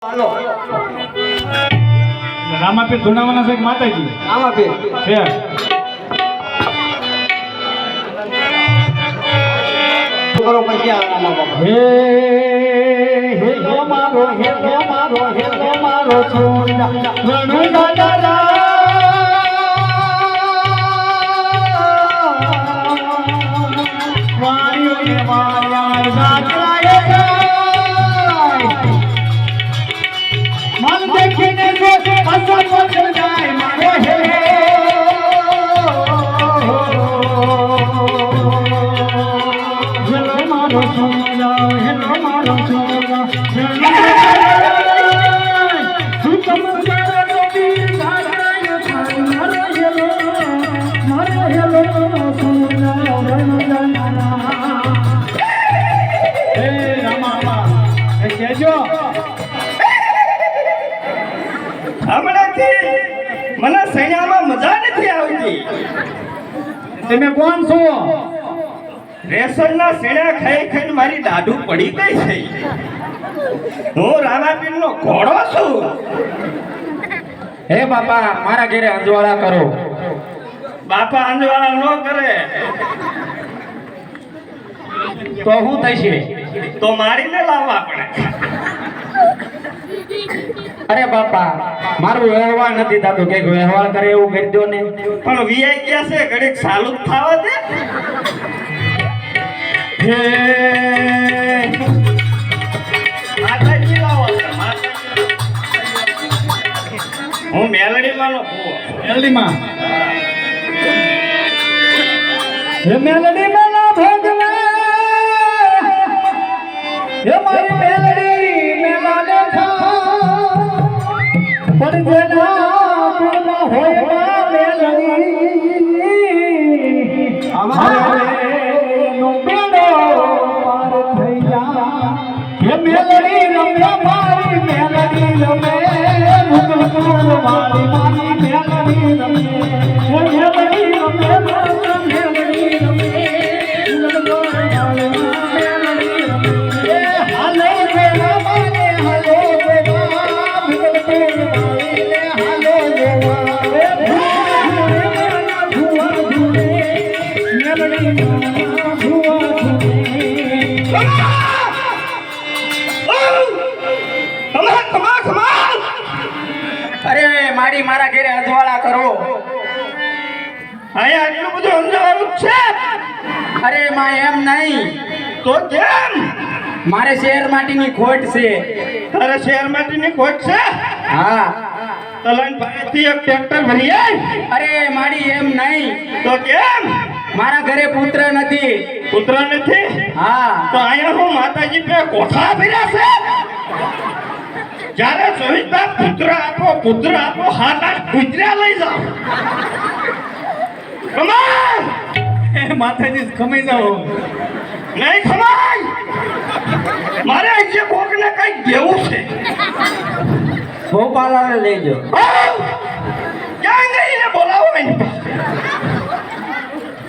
હાલો રામાપીર ધુનાવાના છે કે માતાજી રામાપીર છે કરો પછી આ રામા હે હેલો મારો છોડા રણુ દાદા વાણી વાયા જાગરાય મન દેખીને કો અસર વચન જાય મારો હે હેલો મારો છોડા સુકમ કરો વીર જાગરાય મારો હેલો છોડા હે રામા એ કેજો હમણાંથી મને સૈયામાં મજા નથી આવતી. તમે કોણ છો? રેશનના સેણા ખાઈ ખાઈને મારી દાઢું પડી ગઈ છે. હું રામાપીરનો ઘોડો છું. હે બાપા મારા ઘરે અંજવાળા કરો. બાપા અંજવાળા ન કરે તો હું થશે? તો મારીને લાવવા પડે. અરે બાપા મારું વ્યવહાર નથી થતું, કે વ્યવહાર કરે એવું કરી દો ને. પણ વીઆઈ ગયા છે, ઘડીક ચાલુ જ થવા દે. હે માતાજી લાવો છો, માતાજી. હું મેલડીમાંનો ભૂવો. મેલડીમાં હે મેલડીમાં ના ભગવા હે મારી મેલડી મેલાને થા પણ જેના પેલા હોય મેલડી અમારે નો પેલો પાર થઈ જા. હે મેલડી રમ્યા મારી મેલડી રમે મુકુલ મારી મારી મેલડી રમે. હે મેલડી રમે મેલડી રમે હાલે બેલા મારે હાલે બેલા મુકુલ મારી હાલે અરે મારી મારા ઘરે અંજવાળા કરો. અહીંયા આટલું બધું અંજારું છે અરે માં એમ નહીં, તો કેમ? મારે શેર માટીની ખોટ છે. તારે શેર માટીની ખોટ છે? હા તલાન પાસેથી એક ટ્રેક્ટર ભરી આય. અરે મારી એમ નહીં, તો કેમ? મારા ઘરે પુત્ર નથી. પુત્ર નથી? હા તો અહીંયા હું માતાજી પે કોઠા ભર્યા છે. જ્યારે જોઈતા પુત્ર આપો હાથ ગુજરા લઈ જાઓ. કમાલ માતાજી ખમાઈ જાઓ. નહીં ખમાય. મારે આજે કોકને કઈ દેવું છે. ગોપાલાને લેજો. ક્યાં ગઈને બોલાવો એને.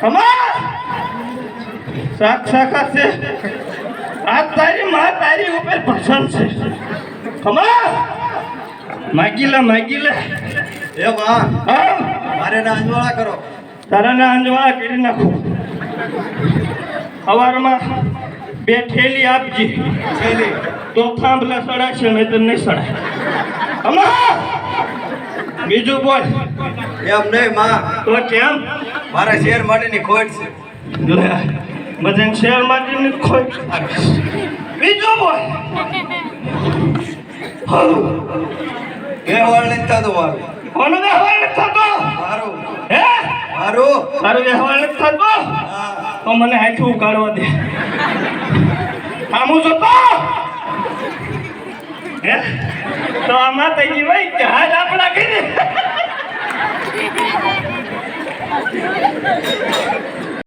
કમાલ સાક્ષાત છે. આ તારી માં તારી ઉપર પ્રસન્ન છે. કમાલ માગી લે એ માં હા મારે ના અંજવાળા કરો. તારાના અંજવાળા કરી નાખું. સવારમાં 2 થેલી આપજી. છેલી તો થાંભલા સડાશે નહીં તો નહીં સડાય. અમા બીજું બોલ. એમ નહીં માં, તો કેમ? મારા શેર માટેની ખોટ છે. બધાને શેર માટીની ખોટ. બીજું બોલ. વ્યવહાર નથી થતો મારું. કોનો વ્યવહાર નથી થતો? મારું હે મારું તારો વ્યવહાર નથી થતો? હા. તો મને આખું કાઢવા દે. આમું જોતો હે તો આ માતાજી ભાઈ જહાજ આપણા કરી